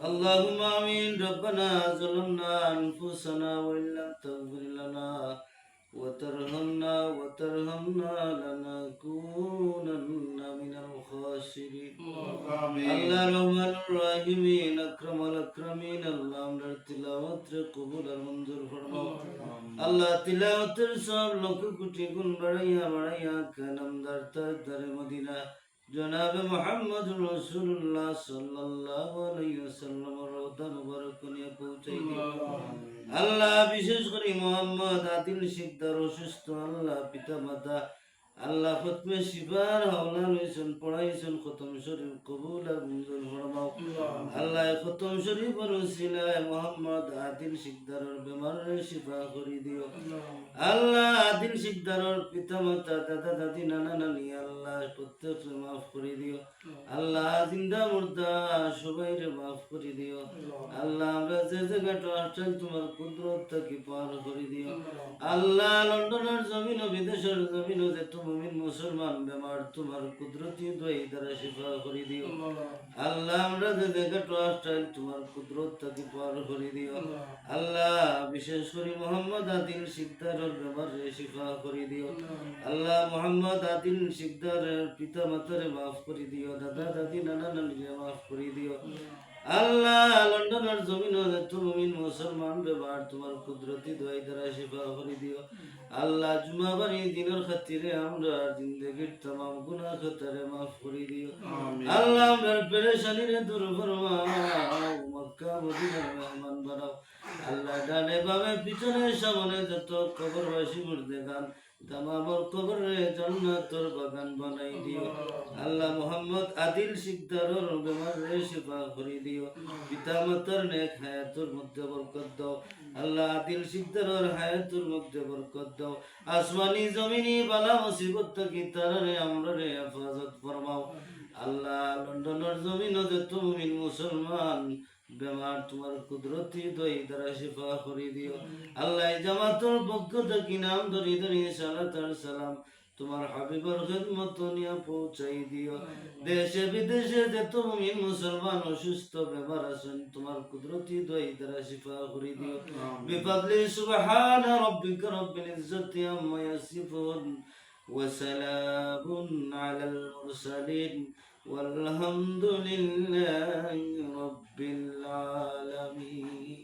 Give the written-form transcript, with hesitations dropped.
اللهم آمين. ربنا ظلمنا أنفسنا وإن لم تغفر لنا وترحمنا لنكونن من الخاسرين. আল্লাহ রহমানুর রাহিমিন, আকরামাল আকরামিন, আল্লাহ আমরার তিলাওয়াতের কবুল আর মঞ্জুর ফরমাও। আল্লাহ তিলাওয়াতের সব লক্ষ কোটি গুণ বাড়াইয়া বাড়াইয়া কানামদার তাজদারে মদিনা জনাব মুহাম্মদ রাসূলুল্লাহ সাল্লাল্লাহু আলাইহি ওয়াসাল্লামের রওজা মুবারক নিয়ে পৌঁছাই দিও। আল্লাহ বিশেষ করে মোহাম্মদ আদিল শিকদার অসুস্থ, আল্লাহ পিতা মাতা আল্লাহ খতমে শিবার হাওলা লইছেন, পড়াইছেন, খতম শরীফ কবুল আর মঞ্জুর ফরমাও। আল্লাহ খতম শরীফের ওসিলায় মোহাম্মদ আদিল শিকদারের বেমারের শিফা করে দিও। আল্লাহ আদিল শিকদারের পিতা মাতা দাদা দাদি নানা নানি আল্লাহ প্রত্যেককে মাফ করে দিও। আল্লাহ জিন্দা মুর্দা সবাইরে মাফ করে দিও। আল্লাহ আমরা যে জায়গাটা আসছেন তোমার কুদরত থেকে পার করে দিও। আল্লাহ লন্ডনের জমিন ও বিদেশের জমিন যে মুমিন মুসলমান বেমার তোমার কুদরতি দোয়াই দ্বারা শিফা করে দিও। আল্লাহ আমরা যে জায়গাটা আসছেন তোমার কুদরত থেকে পার করে দিও। আল্লাহ বিশেষ করে মোহাম্মদ আদিল শিকদারের বেমারে শিফা করে দিও। আল্লাহ মোহাম্মদ আদিল শিকদারের পিতা মাতারে মাফ করে দিও, দাদা দাদি নানা নানিরে মাফ করে দিও। আল্লাহ লন্ডনের জমিন মুমিন মুসলমান বেবার তোমার কুদরতি দোয়াই দ্বারা শিফা করে দিও। আল্লাহ জুমাবারি দিনের খাতিরে আমরা জিন্দেগির तमाम গুনাহ খাতারে মাফ করে দিও। আল্লাহ আমরা পেরেশানিরে দূর ফরমাও, মক্কা মদিনার মেহমান বানাও। আল্লাহ ডানে বামে পিছনে সামনে যত কবরবাসী মুর্দেগান তামামর কবরে জান্নাতের বাগান বানাই দিও। আল্লাহ মোহাম্মদ আদিল শিকদারের বেমারে শিফা করে দিও। পিতা মাতার নেক হায়াতের মধ্যে বরকত দাও। আল্লাহ আদিল শিকদারের হায়াতের মধ্যে বরকত দাও। আসমানি জমিনি বালা মুসিবত থেকে তারারে আমরারে হেফাজত ফরমাও। আল্লাহ লন্ডনের জমিন যত মুমিন মুসলমান বেমার তোমার কুদরতি দই দ্বারা শিফা করে দিও। আল্লাহ জামাতের পক্ষ থেকে নাম ধরি ধরি সালাত আর সালাম তোমার হাবিবের খিদমত নিয়ে পৌঁছাই দিও। দেশে বিদেশে যত মুমিন মুসলমান অসুস্থ বেমার আছেন তোমার কুদরতি দই দ্বারা শিফা করে দিও। বিফাদলি সুবহান রাব্বিকা রাব্বিল ইজ্জাতি আম্মা ইয়াসিফুন ওয়া সালামুন আলাল মুরসালিন والحمد لله رب العالمين.